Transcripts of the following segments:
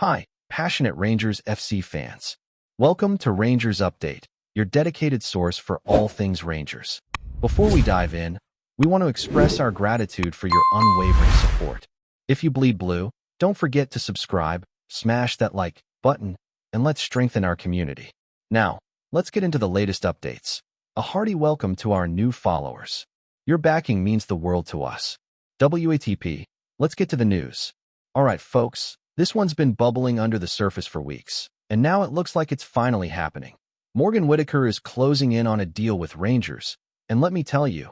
Hi, passionate Rangers FC fans. Welcome to Rangers Update, your dedicated source for all things Rangers. Before we dive in, we want to express our gratitude for your unwavering support. If you bleed blue, don't forget to subscribe, smash that like button, and let's strengthen our community. Now, let's get into the latest updates. A hearty welcome to our new followers. Your backing means the world to us. WATP, let's get to the news. All right, folks, this one's been bubbling under the surface for weeks, and now it looks like it's finally happening. Morgan Whittaker is closing in on a deal with Rangers, and let me tell you,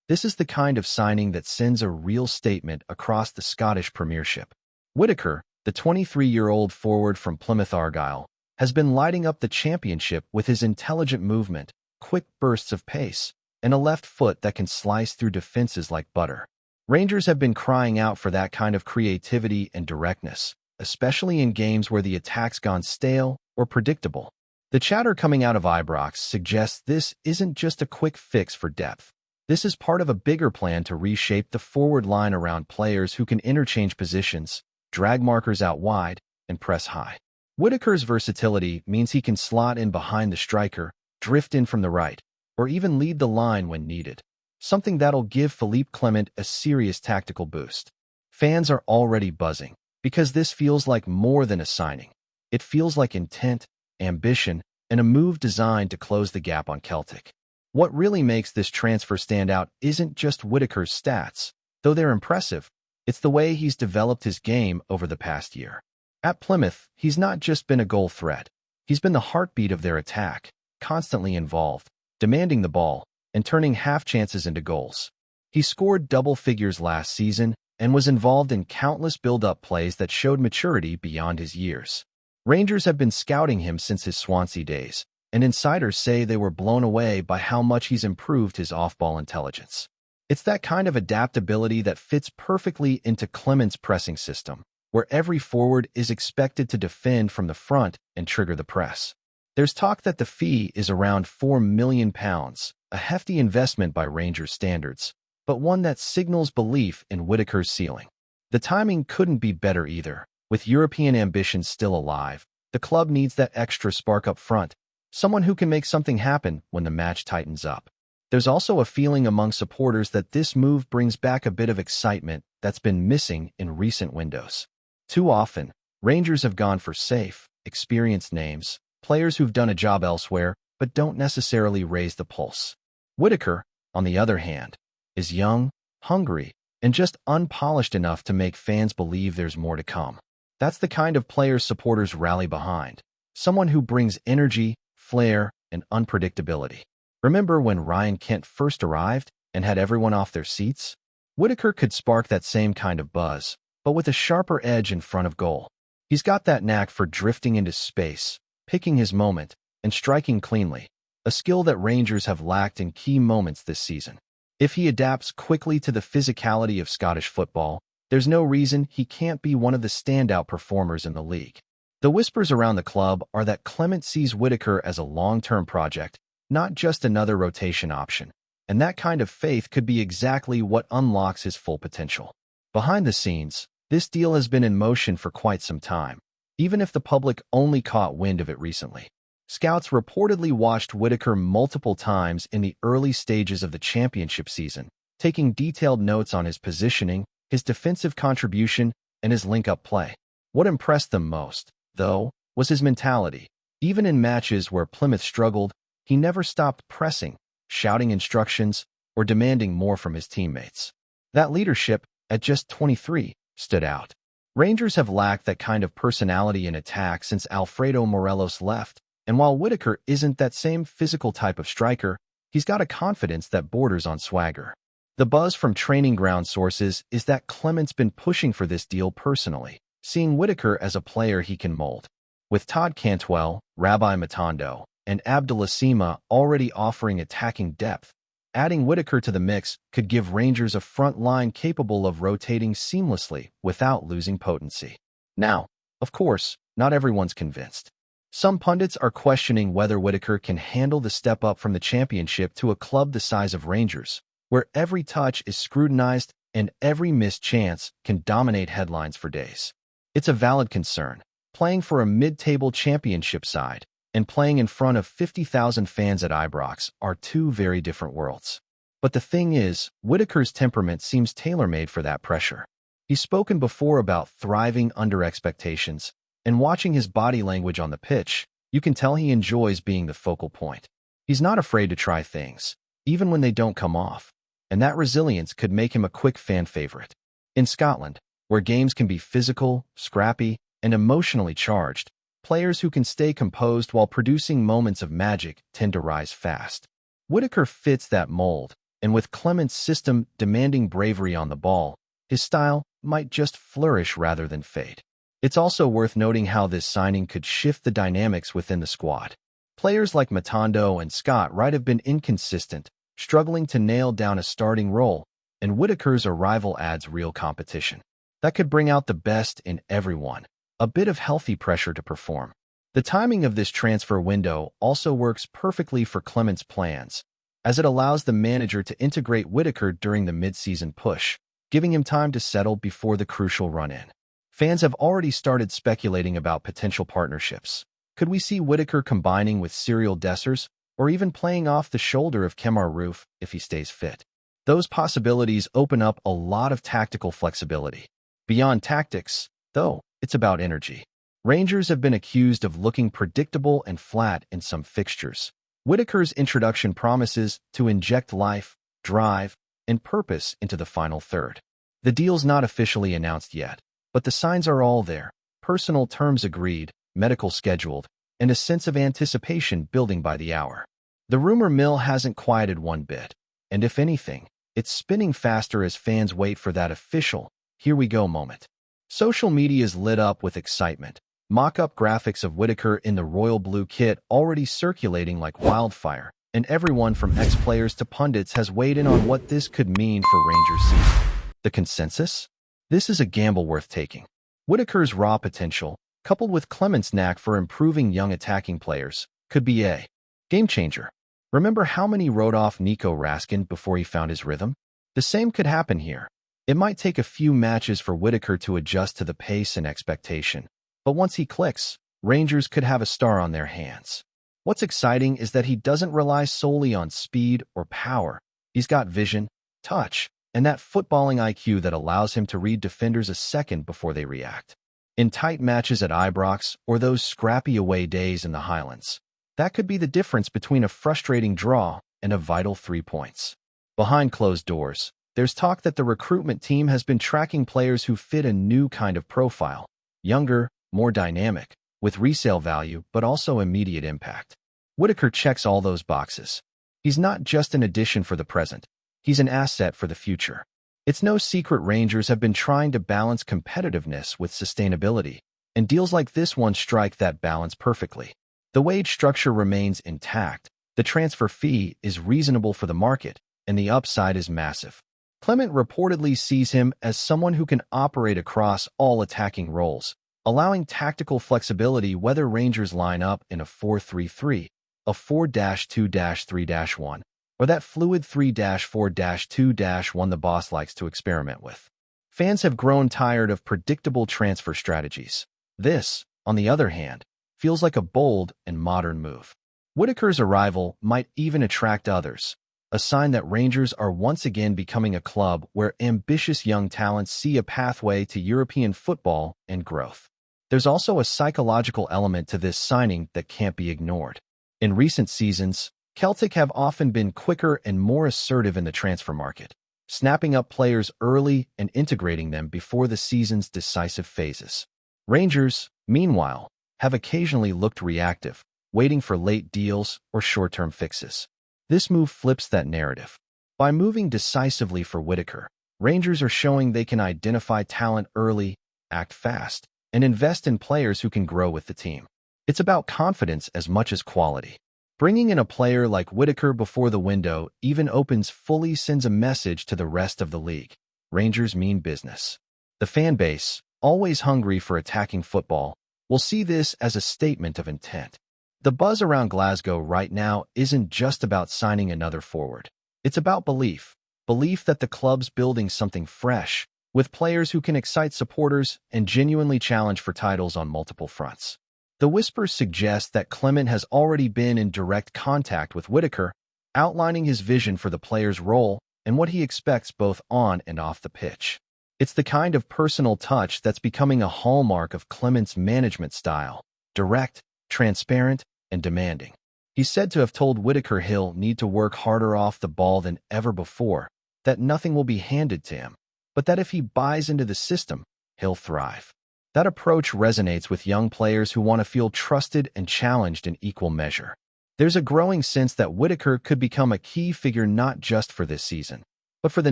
this is the kind of signing that sends a real statement across the Scottish Premiership. Whittaker, the 23-year-old forward from Plymouth Argyle, has been lighting up the championship with his intelligent movement, quick bursts of pace, and a left foot that can slice through defenses like butter. Rangers have been crying out for that kind of creativity and directness, especially in games where the attack's gone stale or predictable. The chatter coming out of Ibrox suggests this isn't just a quick fix for depth. This is part of a bigger plan to reshape the forward line around players who can interchange positions, drag markers out wide, and press high. Whittaker's versatility means he can slot in behind the striker, drift in from the right, or even lead the line when needed, something that'll give Philippe Clement a serious tactical boost. Fans are already buzzing, because this feels like more than a signing. It feels like intent, ambition, and a move designed to close the gap on Celtic. What really makes this transfer stand out isn't just Whittaker's stats, though they're impressive. It's the way he's developed his game over the past year. At Plymouth, he's not just been a goal threat. He's been the heartbeat of their attack, constantly involved, demanding the ball, and turning half chances into goals. He scored double figures last season and was involved in countless build-up plays that showed maturity beyond his years. Rangers have been scouting him since his Swansea days, and insiders say they were blown away by how much he's improved his off-ball intelligence. It's that kind of adaptability that fits perfectly into Clement's pressing system, where every forward is expected to defend from the front and trigger the press. There's talk that the fee is around £4 million, a hefty investment by Rangers standards, but one that signals belief in Whittaker's ceiling. The timing couldn't be better either. With European ambitions still alive, the club needs that extra spark up front, someone who can make something happen when the match tightens up. There's also a feeling among supporters that this move brings back a bit of excitement that's been missing in recent windows. Too often, Rangers have gone for safe, experienced names, players who've done a job elsewhere but don't necessarily raise the pulse. Whittaker, on the other hand, is young, hungry, and just unpolished enough to make fans believe there's more to come. That's the kind of player supporters rally behind, someone who brings energy, flair, and unpredictability. Remember when Ryan Kent first arrived and had everyone off their seats? Whittaker could spark that same kind of buzz, but with a sharper edge in front of goal. He's got that knack for drifting into space, picking his moment, and striking cleanly, a skill that Rangers have lacked in key moments this season. If he adapts quickly to the physicality of Scottish football, there's no reason he can't be one of the standout performers in the league. The whispers around the club are that Clement sees Whittaker as a long-term project, not just another rotation option, and that kind of faith could be exactly what unlocks his full potential. Behind the scenes, this deal has been in motion for quite some time, even if the public only caught wind of it recently. Scouts reportedly watched Whittaker multiple times in the early stages of the championship season, taking detailed notes on his positioning, his defensive contribution, and his link-up play. What impressed them most, though, was his mentality. Even in matches where Plymouth struggled, he never stopped pressing, shouting instructions, or demanding more from his teammates. That leadership, at just 23, stood out. Rangers have lacked that kind of personality in attack since Alfredo Morelos left, and while Whittaker isn't that same physical type of striker, he's got a confidence that borders on swagger. The buzz from training ground sources is that Clement's been pushing for this deal personally, seeing Whittaker as a player he can mold. With Todd Cantwell, Rabbi Matondo, and Abdullah Sima already offering attacking depth, adding Whittaker to the mix could give Rangers a front line capable of rotating seamlessly without losing potency. Now, of course, not everyone's convinced. Some pundits are questioning whether Whittaker can handle the step up from the championship to a club the size of Rangers, where every touch is scrutinized and every missed chance can dominate headlines for days. It's a valid concern. playing for a mid-table championship side and playing in front of 50,000 fans at Ibrox are two very different worlds. But the thing is, Whittaker's temperament seems tailor-made for that pressure. He's spoken before about thriving under expectations, and watching his body language on the pitch, you can tell he enjoys being the focal point. He's not afraid to try things, even when they don't come off, and that resilience could make him a quick fan favorite. In Scotland, where games can be physical, scrappy, and emotionally charged, players who can stay composed while producing moments of magic tend to rise fast. Whittaker fits that mold, and with Clement's system demanding bravery on the ball, his style might just flourish rather than fade. It's also worth noting how this signing could shift the dynamics within the squad. Players like Matondo and Scott Wright have been inconsistent, struggling to nail down a starting role, and Whittaker's arrival adds real competition. That could bring out the best in everyone, a bit of healthy pressure to perform. The timing of this transfer window also works perfectly for Clement's plans, as it allows the manager to integrate Whittaker during the mid-season push, giving him time to settle before the crucial run-in. Fans have already started speculating about potential partnerships. Could we see Whittaker combining with Cyril Dessers, or even playing off the shoulder of Kemar Roofe if he stays fit? Those possibilities open up a lot of tactical flexibility. Beyond tactics, though, it's about energy. Rangers have been accused of looking predictable and flat in some fixtures. Whittaker's introduction promises to inject life, drive, and purpose into the final third. The deal's not officially announced yet, but the signs are all there. Personal terms agreed, medical scheduled, and a sense of anticipation building by the hour. The rumor mill hasn't quieted one bit, and if anything, it's spinning faster as fans wait for that official, here we go moment. Social media is lit up with excitement. Mock-up graphics of Whittaker in the royal blue kit already circulating like wildfire, and everyone from ex-players to pundits has weighed in on what this could mean for Rangers season. The consensus? This is a gamble worth taking. Whittaker's raw potential, coupled with Clement's knack for improving young attacking players, could be a game-changer. Remember how many wrote off Nico Raskin before he found his rhythm? The same could happen here. It might take a few matches for Whittaker to adjust to the pace and expectation, but once he clicks, Rangers could have a star on their hands. What's exciting is that he doesn't rely solely on speed or power. He's got vision, touch, and that footballing IQ that allows him to read defenders a second before they react. In tight matches at Ibrox or those scrappy away days in the Highlands, that could be the difference between a frustrating draw and a vital 3 points. Behind closed doors, there's talk that the recruitment team has been tracking players who fit a new kind of profile, younger, more dynamic, with resale value but also immediate impact. Whittaker checks all those boxes. He's not just an addition for the present, he's an asset for the future. It's no secret Rangers have been trying to balance competitiveness with sustainability, and deals like this one strike that balance perfectly. The wage structure remains intact, the transfer fee is reasonable for the market, and the upside is massive. Clement reportedly sees him as someone who can operate across all attacking roles, allowing tactical flexibility whether Rangers line up in a 4-3-3, a 4-2-3-1, or that fluid 3-4-2-1 the boss likes to experiment with. Fans have grown tired of predictable transfer strategies. This, on the other hand, feels like a bold and modern move. Whittaker's arrival might even attract others, a sign that Rangers are once again becoming a club where ambitious young talents see a pathway to European football and growth. There's also a psychological element to this signing that can't be ignored. In recent seasons, Celtic have often been quicker and more assertive in the transfer market, snapping up players early and integrating them before the season's decisive phases. Rangers, meanwhile, have occasionally looked reactive, waiting for late deals or short-term fixes. This move flips that narrative. By moving decisively for Whittaker, Rangers are showing they can identify talent early, act fast, and invest in players who can grow with the team. It's about confidence as much as quality. Bringing in a player like Whittaker before the window even opens fully sends a message to the rest of the league. Rangers mean business. The fan base, always hungry for attacking football, will see this as a statement of intent. The buzz around Glasgow right now isn't just about signing another forward. It's about belief. Belief that the club's building something fresh, with players who can excite supporters and genuinely challenge for titles on multiple fronts. The whispers suggest that Clement has already been in direct contact with Whittaker, outlining his vision for the player's role and what he expects both on and off the pitch. It's the kind of personal touch that's becoming a hallmark of Clement's management style: direct, transparent, and demanding. He's said to have told Whittaker he'll need to work harder off the ball than ever before, that nothing will be handed to him, but that if he buys into the system, he'll thrive. That approach resonates with young players who want to feel trusted and challenged in equal measure. There's a growing sense that Whittaker could become a key figure not just for this season, but for the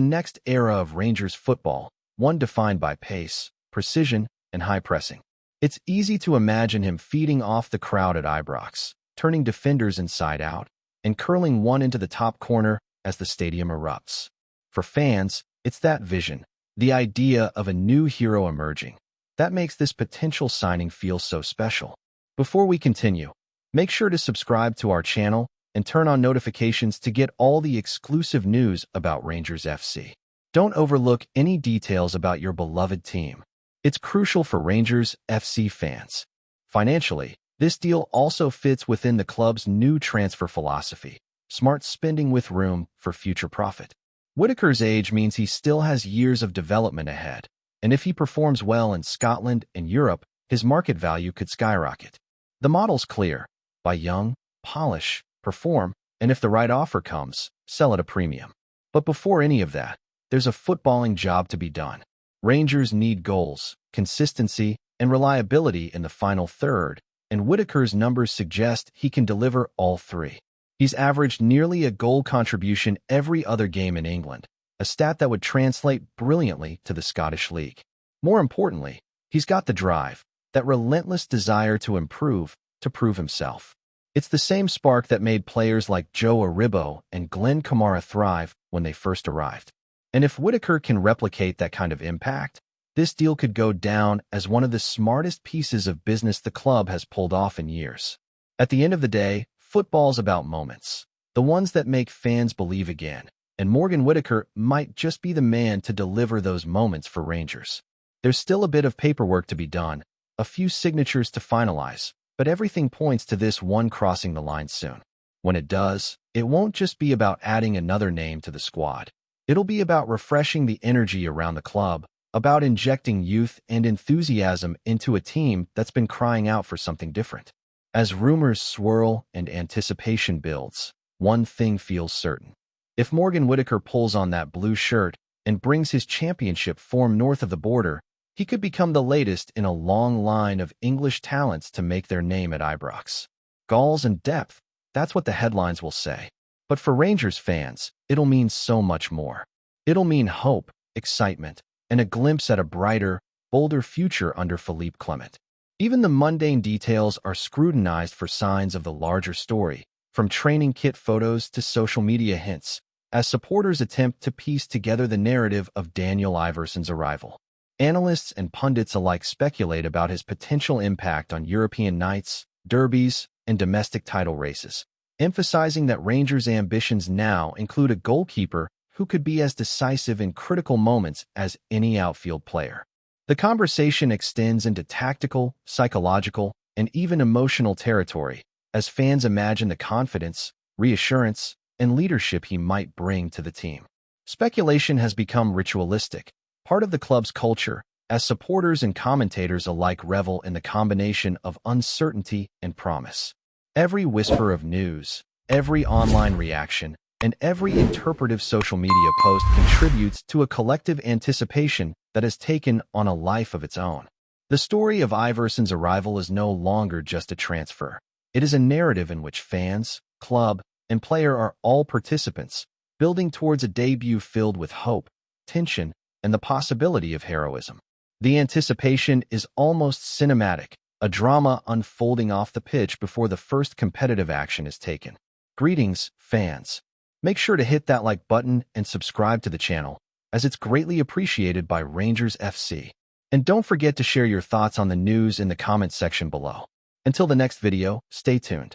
next era of Rangers football, one defined by pace, precision, and high pressing. It's easy to imagine him feeding off the crowd at Ibrox, turning defenders inside out, and curling one into the top corner as the stadium erupts. For fans, it's that vision, the idea of a new hero emerging, that makes this potential signing feel so special. Before we continue, make sure to subscribe to our channel and turn on notifications to get all the exclusive news about Rangers FC. Don't overlook any details about your beloved team. It's crucial for Rangers FC fans. Financially, this deal also fits within the club's new transfer philosophy: smart spending with room for future profit. Whittaker's age means he still has years of development ahead, and if he performs well in Scotland and Europe, his market value could skyrocket. The model's clear: buy young, polish, perform, and if the right offer comes, sell at a premium. But before any of that, there's a footballing job to be done. Rangers need goals, consistency, and reliability in the final third, and Whittaker's numbers suggest he can deliver all three. He's averaged nearly a goal contribution every other game in England, a stat that would translate brilliantly to the Scottish League. More importantly, he's got the drive, that relentless desire to prove himself. It's the same spark that made players like Joe Aribo and Glenn Kamara thrive when they first arrived. And if Whittaker can replicate that kind of impact, this deal could go down as one of the smartest pieces of business the club has pulled off in years. At the end of the day, football's about moments, the ones that make fans believe again, and Morgan Whittaker might just be the man to deliver those moments for Rangers. There's still a bit of paperwork to be done, a few signatures to finalize, but everything points to this one crossing the line soon. When it does, it won't just be about adding another name to the squad. It'll be about refreshing the energy around the club, about injecting youth and enthusiasm into a team that's been crying out for something different. As rumors swirl and anticipation builds, one thing feels certain: if Morgan Whittaker pulls on that blue shirt and brings his championship form north of the border, he could become the latest in a long line of English talents to make their name at Ibrox. Goals and depth, that's what the headlines will say. But for Rangers fans, it'll mean so much more. It'll mean hope, excitement, and a glimpse at a brighter, bolder future under Philippe Clement. Even the mundane details are scrutinized for signs of the larger story, from training kit photos to social media hints, as supporters attempt to piece together the narrative of Daniel Iverson's arrival. Analysts and pundits alike speculate about his potential impact on European nights, derbies, and domestic title races, emphasizing that Rangers' ambitions now include a goalkeeper who could be as decisive in critical moments as any outfield player. The conversation extends into tactical, psychological, and even emotional territory, as fans imagine the confidence, reassurance, and leadership he might bring to the team. Speculation has become ritualistic, part of the club's culture, as supporters and commentators alike revel in the combination of uncertainty and promise. Every whisper of news, every online reaction, and every interpretive social media post contributes to a collective anticipation that has taken on a life of its own. The story of Iverson's arrival is no longer just a transfer. It is a narrative in which fans, club, and player are all participants, building towards a debut filled with hope, tension, and the possibility of heroism. The anticipation is almost cinematic, a drama unfolding off the pitch before the first competitive action is taken. Greetings, fans. Make sure to hit that like button and subscribe to the channel, as it's greatly appreciated by Rangers FC. And don't forget to share your thoughts on the news in the comments section below. Until the next video, stay tuned.